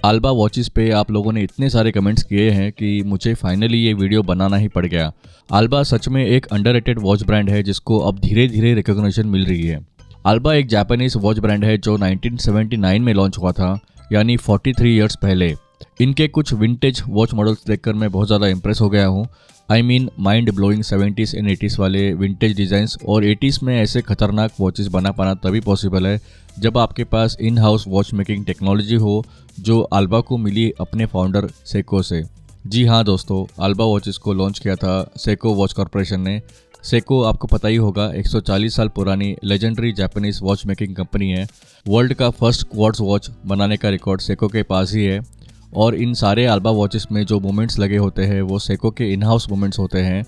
Alba watches पे आप लोगों ने इतने सारे कमेंट्स किए हैं कि मुझे फाइनली ये वीडियो बनाना ही पड़ गया। आल्बा सच में एक अंडररेटेड वॉच ब्रांड है जिसको अब धीरे धीरे रिकॉग्निशन मिल रही है। आल्बा एक जापानीज वॉच ब्रांड है जो 1979 में लॉन्च हुआ था, यानी 43 इयर्स पहले। इनके कुछ विंटेज वॉच मॉडल्स देखकर मैं बहुत ज़्यादा इंप्रेस हो गया हूँ। I mean mind blowing 70s and 80s वाले विंटेज डिज़ाइंस, और 80s में ऐसे खतरनाक वॉचेस बना पाना तभी पॉसिबल है जब आपके पास in house watch making technology हो, जो आल्बा को मिली अपने फाउंडर सेको से। जी हाँ दोस्तों, आल्बा वॉचेस को लॉन्च किया था सेको वॉच कॉरपोरेशन ने। सेको आपको पता ही होगा, 140 साल पुरानी legendary Japanese watch making company है। वर्ल्ड का फर्स्ट क्वार्ट्ज वॉच बनाने का रिकॉर्ड सेको के पास ही है, और इन सारे आल्बा वॉचेस में जो मोमेंट्स लगे होते हैं वो सेको के इन हाउस मोमेंट्स होते हैं।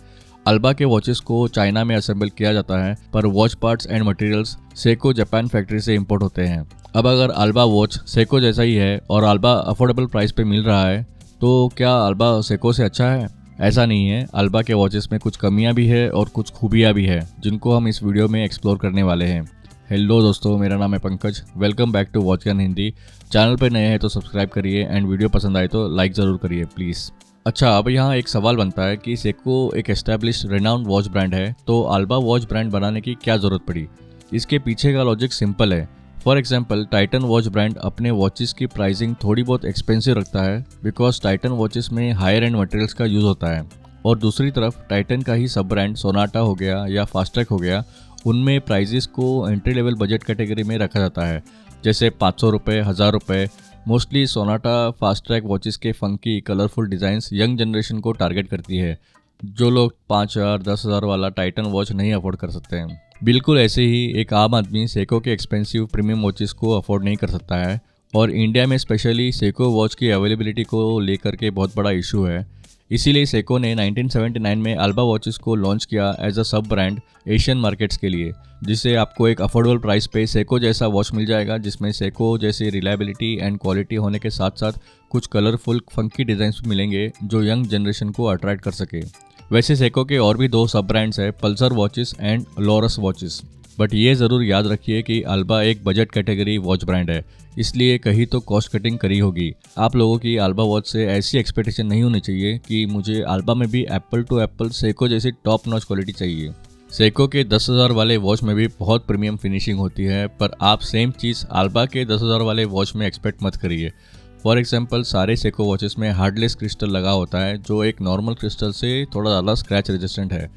आल्बा के वॉचेस को चाइना में असेंबल किया जाता है, पर watch parts and materials Seiko Japan factory से इंपोर्ट होते हैं। अब अगर आल्बा वॉच सेको जैसा ही है और आल्बा अफोर्डेबल प्राइस पे मिल रहा है, तो क्या आल्बा सेको से अच्छा है? ऐसा नहीं है। आल्बा के वॉचेस में कुछ कमियां भी है और कुछ खूबियां भी है, जिनको हम इस वीडियो में एक्सप्लोर करने वाले हैं। हेलो दोस्तों, मेरा नाम है Pankaj. Welcome back to watch Gyan Hindi. Channel पर नए हैं तो सब्सक्राइब करिए, एंड वीडियो पसंद आए तो लाइक ज़रूर करिए प्लीज़। अच्छा, अब यहाँ एक सवाल बनता है कि सेको एक एस्टैब्लिश्ड रेनाउंड वॉच ब्रांड है, तो आल्बा वॉच ब्रांड बनाने की क्या ज़रूरत पड़ी? इसके पीछे का लॉजिक सिंपल है। For example, Titan watch brand अपने वॉचेस की प्राइसिंग थोड़ी बहुत एक्सपेंसिव रखता है, बिकॉज टाइटन वॉचेस में हायर एंड मटेरियल्स का यूज़ होता है। और दूसरी तरफ टाइटन का ही सब ब्रांड सोनाटा हो गया या फास्ट्रैक हो गया, उनमें प्राइजेस को एंट्री लेवल बजट कैटेगरी में रखा जाता है, जैसे 500 रुपये, 1000 रुपये। मोस्टली सोनाटा फास्ट्रैक वॉचेस के funky colourful designs young generation को टारगेट करती है, जो लोग 5000 10,000 वाला टाइटन वॉच नहीं अफोर्ड कर सकते हैं। बिल्कुल ऐसे ही एक आम आदमी सेको के एक्सपेंसिव प्रीमियम वॉचेस को अफोर्ड नहीं कर सकता है, और इंडिया में स्पेशली सेको वॉच की अवेलेबिलिटी को लेकर के बहुत बड़ा इशू है। इसीलिए सेको ने 1979 में आल्बा वॉचेस को लॉन्च किया एज अ सब ब्रांड एशियन मार्केट्स के लिए, जिससे आपको एक अफोर्डेबल प्राइस पे सेको जैसा वॉच मिल जाएगा, जिसमें सेको जैसी रिलायबिलिटी एंड क्वालिटी होने के साथ साथ कुछ कलरफुल फंकी डिज़ाइंस भी मिलेंगे जो यंग जनरेशन को अट्रैक्ट कर सके। वैसे सेको के और भी दो सब ब्रांड्स हैं, Pulsar watches and Laurus watches. But ये ज़रूर याद रखिए कि आल्बा एक बजट कैटेगरी वॉच ब्रांड है, इसलिए कहीं तो कॉस्ट कटिंग करी होगी। आप लोगों की आल्बा वॉच से ऐसी एक्सपेक्टेशन नहीं होनी चाहिए कि मुझे आल्बा में भी एप्पल टू एप्पल सेको जैसी टॉप नॉच क्वालिटी चाहिए। सेको के 10,000 वाले वॉच में भी बहुत प्रीमियम फिनिशिंग होती है, पर आप सेम चीज़ आल्बा के 10,000 वाले वॉच में एक्सपेक्ट मत करिए। फॉर एग्जाम्पल, सारे सेको वॉचेस में हार्डलेस क्रिस्टल लगा होता है, जो एक नॉर्मल क्रिस्टल से थोड़ा ज़्यादा स्क्रैच रेजिस्टेंट है।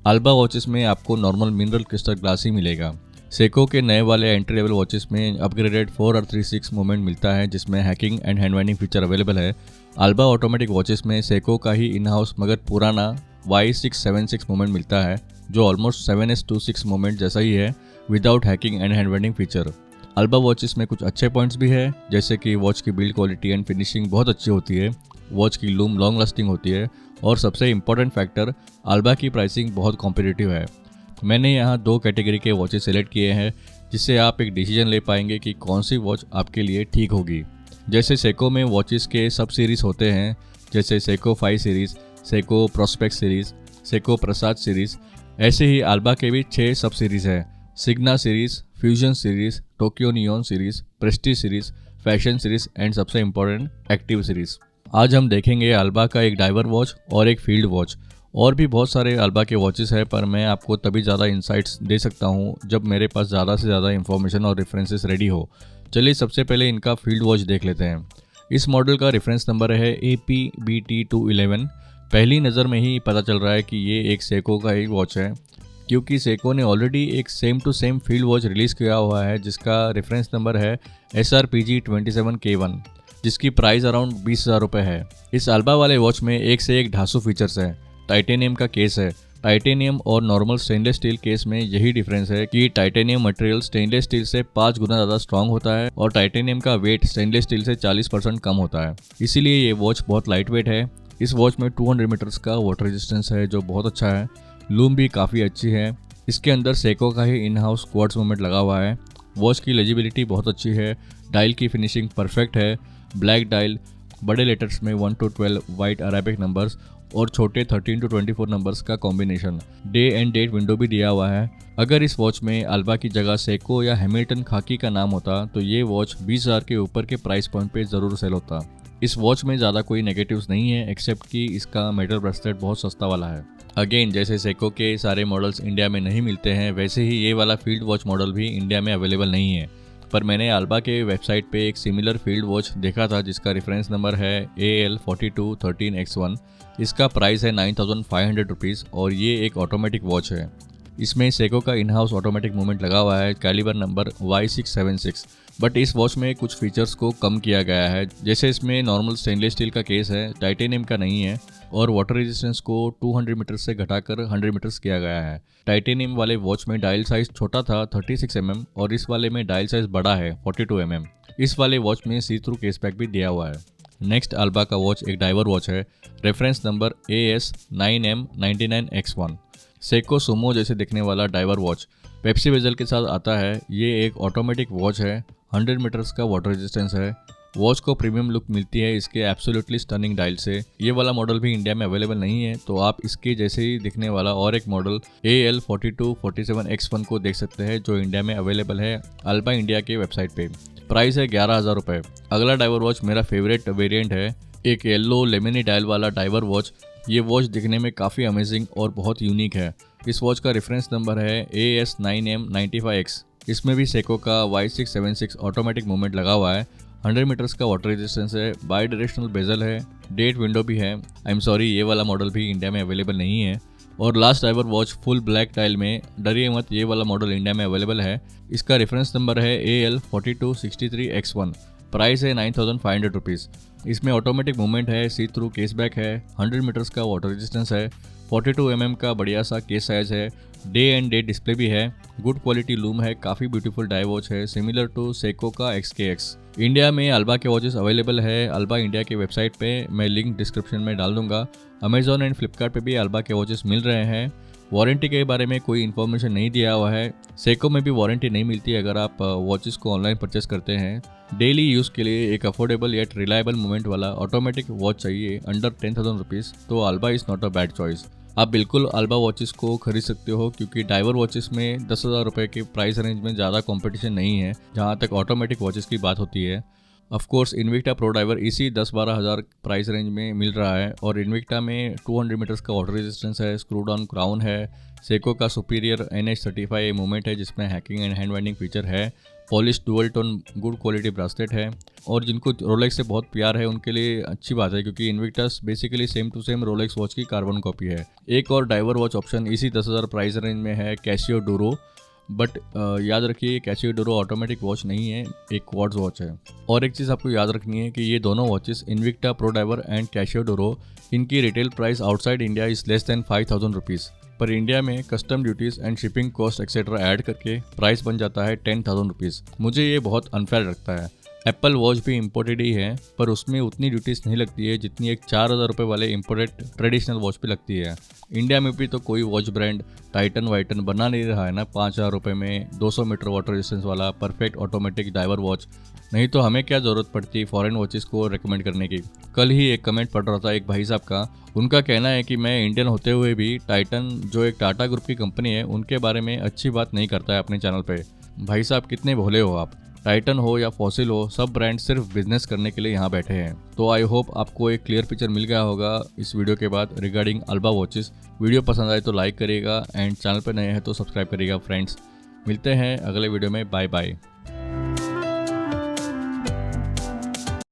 आल्बा वॉचेस में आपको नॉर्मल मिनरल क्रिस्टल ग्लास ही मिलेगा। सेको के नए वाले एंट्री लेवल वॉचेस में अपग्रेडेड 4R36 मोमेंट मिलता है, जिसमें hacking and hand winding feature available है। आल्बा ऑटोमेटिक वॉचेस में सेको का ही इन हाउस मगर पुराना Y676 मोमेंट मिलता है, जो ऑलमोस्ट 7S26 मोमेंट जैसा ही है, without hacking and hand winding feature. Alba watches में कुछ अच्छे पॉइंट्स भी है, जैसे कि वॉच की बिल्ड क्वालिटी एंड फिनिशिंग बहुत अच्छी होती है, वॉच की लूम लॉन्ग लास्टिंग होती है, और सबसे इम्पोर्टेंट फैक्टर, आल्बा की प्राइसिंग बहुत कॉम्पिटिटिव है। मैंने यहाँ दो कैटेगरी के वॉचेस सेलेक्ट किए हैं, जिससे आप एक डिसीजन ले पाएंगे कि कौन सी वॉच आपके लिए ठीक होगी। जैसे सेको में वॉचेस के सब सीरीज़ होते हैं, जैसे Seiko 5 series, Seiko prospect series, Seiko Presage series. ऐसे ही आल्बा के भी 6 सब सीरीज़ है: Signa series, fusion series, Tokyo neon series, prestige series, fashion series and सबसे इम्पोर्टेंट एक्टिव सीरीज़। आज हम देखेंगे आल्बा का एक डाइवर वॉच और एक फील्ड वॉच। और भी बहुत सारे आल्बा के वॉचेस हैं, पर मैं आपको तभी ज़्यादा इंसाइट्स दे सकता हूँ जब मेरे पास ज़्यादा से ज़्यादा इन्फॉर्मेशन और रेफरेंसेस रेडी हो। चलिए सबसे पहले इनका फील्ड वॉच देख लेते हैं। इस मॉडल का रेफरेंस नंबर है APBT211। पहली नज़र में ही पता चल रहा है कि ये एक सेको का ही वॉच है, क्योंकि सेको ने ऑलरेडी एक same to same field watch release किया हुआ है, जिसका रेफरेंस नंबर है SRPG27K1, जिसकी प्राइस अराउंड 20,000 रुपये है। इस आल्बा वाले वॉच में एक से एक ढांसू फीचर्स है। टाइटेनियम का केस है। टाइटेनियम और नॉर्मल स्टेनलेस स्टील केस में यही डिफरेंस है कि टाइटेनियम मटेरियल स्टेनलेस स्टील से 5 गुना ज़्यादा स्ट्रांग होता है, और टाइटेनियम का वेट स्टेनलेस स्टील से 40% कम होता है। इसीलिए ये वॉच बहुत लाइट वेट है। इस वॉच में 200 मीटर्स का वाटर रेजिस्टेंस है, जो बहुत अच्छा है। लूम भी काफ़ी अच्छी है। इसके अंदर सेको का ही इन हाउस क्वार्ट्ज मोमेंट लगा हुआ है। वॉच की लेजिबिलिटी बहुत अच्छी है। डायल की फिनिशिंग परफेक्ट है। ब्लैक डायल, बड़े लेटर्स में 1 to 12 वाइट अरेबिक नंबर्स, और छोटे 13 to 24 नंबर्स का combination. Day and date window भी दिया हुआ है। अगर इस वॉच में अल्बा की जगह सेको या हैमिल्टन खाकी का नाम होता तो ये वॉच 20,000 के ऊपर के प्राइस पॉइंट पे ज़रूर सेल होता। इस वॉच में ज़्यादा कोई नेगेटिव्स नहीं है एक्सेप्ट कि इसका मेटल ब्रेसलेट बहुत सस्ता वाला है। अगेन, जैसे सेको के सारे मॉडल्स इंडिया में नहीं मिलते हैं, वैसे ही ये वाला फील्ड वॉच मॉडल भी इंडिया में अवेलेबल नहीं है। पर मैंने अल्बा के वेबसाइट पे एक सिमिलर फील्ड वॉच देखा था जिसका रेफरेंस नंबर है AL4213X1। इसका प्राइस है 9,500 रुपीज़ और ये एक ऑटोमेटिक वॉच है। इसमें सेको का इन हाउस ऑटोमेटिक मूवमेंट लगा हुआ है, कैलिबर नंबर Y676। बट इस वॉच में कुछ फीचर्स को कम किया गया है, जैसे इसमें नॉर्मल स्टेनलेस स्टील का केस है, टाइटेनियम का नहीं है, और वाटर रेजिस्टेंस को 200 मीटर से घटाकर 100 मीटर्स किया गया है। टाइटेनियम वाले वॉच में डायल साइज छोटा था 36 mm और इस वाले में डायल साइज बड़ा है 42 mm। इस वाले वॉच में सी थ्रू केस पैक भी दिया हुआ है। नेक्स्ट अल्बा का वॉच एक डाइवर वॉच है, reference number AS9M99X1। Seiko Sumo जैसे दिखने वाला डाइवर वॉच पेप्सी बेजल के साथ आता है। ये एक ऑटोमेटिक वॉच है, 100 मीटर्स का वाटर रेजिस्टेंस है। वॉच को प्रीमियम लुक मिलती है इसके एब्सोल्युटली स्टनिंग डायल से। ये वाला मॉडल भी इंडिया में अवेलेबल नहीं है, तो आप इसके जैसे ही दिखने वाला और एक मॉडल AL4247X1 को देख सकते हैं जो इंडिया में अवेलेबल है अल्बा इंडिया के वेबसाइट पे। प्राइस है 11,000 रुपये। अगला डाइवर वॉच मेरा फेवरेट वेरिएंट है, एक येलो लेमनी डायल वाला डाइवर वॉच। ये वॉच दिखने में काफ़ी अमेजिंग और बहुत यूनिक है। इस वॉच का रेफरेंस नंबर है AS9M95X। इसमें भी सेको का Y676 ऑटोमेटिक मूवमेंट लगा हुआ है, 100 मीटर्स का वाटर रेजिस्टेंस है, बाई डायरेक्शनल बेजल है, डेट विंडो भी है। आई एम सॉरी, ये वाला मॉडल भी इंडिया में अवेलेबल नहीं है। और last diver watch full black tile में, डरिए मत, ये वाला मॉडल इंडिया में अवेलेबल है। इसका रेफरेंस नंबर है AL4263X1। प्राइस है 9,500 रुपीज़। इसमें ऑटोमेटिक मूवमेंट है, सी थ्रू केस बैक है, 100 मीटर्स का वाटर रेजिस्टेंस है, 42 mm का बढ़िया सा केस साइज है, डे एंड डे डिस्प्ले भी है, गुड क्वालिटी लूम है, काफ़ी ब्यूटीफुल डाई वॉच है, सिमिलर टू सेको का XKX। इंडिया में अल्बा के वॉचेस अवेलेबल है अल्बा इंडिया के वेबसाइट पे, मैं लिंक डिस्क्रिप्शन में डाल दूंगा। अमेजॉन एंड फ्लिपकार्ट पे भी अल्बा के वॉचेस मिल रहे हैं। वारंटी के बारे में कोई इन्फॉर्मेशन नहीं दिया हुआ है। सेको में भी वारंटी नहीं मिलती अगर आप वॉचेस को ऑनलाइन परचेस करते हैं। डेली यूज़ के लिए एक अफोर्डेबल येट रिलायबल मूवमेंट वाला ऑटोमेटिक वॉच चाहिए अंडर 10,000 रुपीज़, तो alba is not a bad choice. आप बिल्कुल अल्बा वॉचेस को खरीद सकते हो क्योंकि डाइवर वॉचेस में 10,000 रुपये के प्राइस रेंज में ज़्यादा कंपटीशन नहीं है जहाँ तक ऑटोमेटिक वॉचेस की बात होती है। Of course Invicta pro diver इसी 10-12 हज़ार प्राइस रेंज में मिल रहा है और इन्विक्टा में 200 मीटर्स का वाटर रेजिस्टेंस है, स्क्रू डाउन क्राउन है, सेको का सुपीरियर NH35 मूवमेंट है जिसमें hacking and hand winding feature है, polish dual tone good quality bracelet है। और जिनको रोलेक्स से बहुत प्यार है उनके लिए अच्छी बात है क्योंकि Invicta's basically same to same Rolex watch की कार्बन कॉपी है। एक और डाइवर वॉच ऑप्शन इसी 10,000 प्राइस रेंज में है, कैसियो डूरो। बट याद रखिए कैसियो डूरो ऑटोमेटिक वॉच नहीं है, एक क्वार्ट्ज वॉच है। और एक चीज़ आपको याद रखनी है कि ये दोनों watches Invicta pro diver and Casio Duro, इनकी retail price outside India is less than 5,000 rupees, पर इंडिया में custom duties and shipping cost etcetera add करके प्राइस बन जाता है 10,000 रुपीज़। मुझे ये बहुत अनफेयर लगता है। एप्पल वॉच भी इम्पोर्टेड ही है पर उसमें उतनी ड्यूटीज़ नहीं लगती है जितनी एक 4,000 रुपये वाले इम्पोर्टेड ट्रेडिशनल वॉच पे लगती है। इंडिया में भी तो कोई वॉच ब्रांड टाइटन वाइटन बना नहीं रहा है ना 5,000 रुपये में 200 मीटर वाटर रेजिस्टेंस वाला परफेक्ट ऑटोमेटिक डाइवर वॉच। नहीं तो हमें क्या ज़रूरत पड़ती फॉरेन वॉचेस को रेकमेंड करने की। कल ही एक कमेंट पढ़ रहा था एक भाई साहब का, उनका कहना है कि मैं इंडियन होते हुए भी टाइटन जो एक टाटा ग्रुप की कंपनी है उनके बारे में अच्छी बात नहीं करता है अपने चैनल पे। भाई साहब कितने भोले हो आप। टाइटन हो या फॉसिल हो, सब ब्रांड सिर्फ बिजनेस करने के लिए यहाँ बैठे हैं। तो आई होप आपको एक क्लियर पिक्चर मिल गया होगा इस वीडियो के बाद रिगार्डिंग अल्बा वॉचेस। वीडियो पसंद आए तो लाइक करिएगा एंड चैनल पर नए हैं तो सब्सक्राइब करिएगा फ्रेंड्स। मिलते हैं अगले वीडियो में, बाय बाय।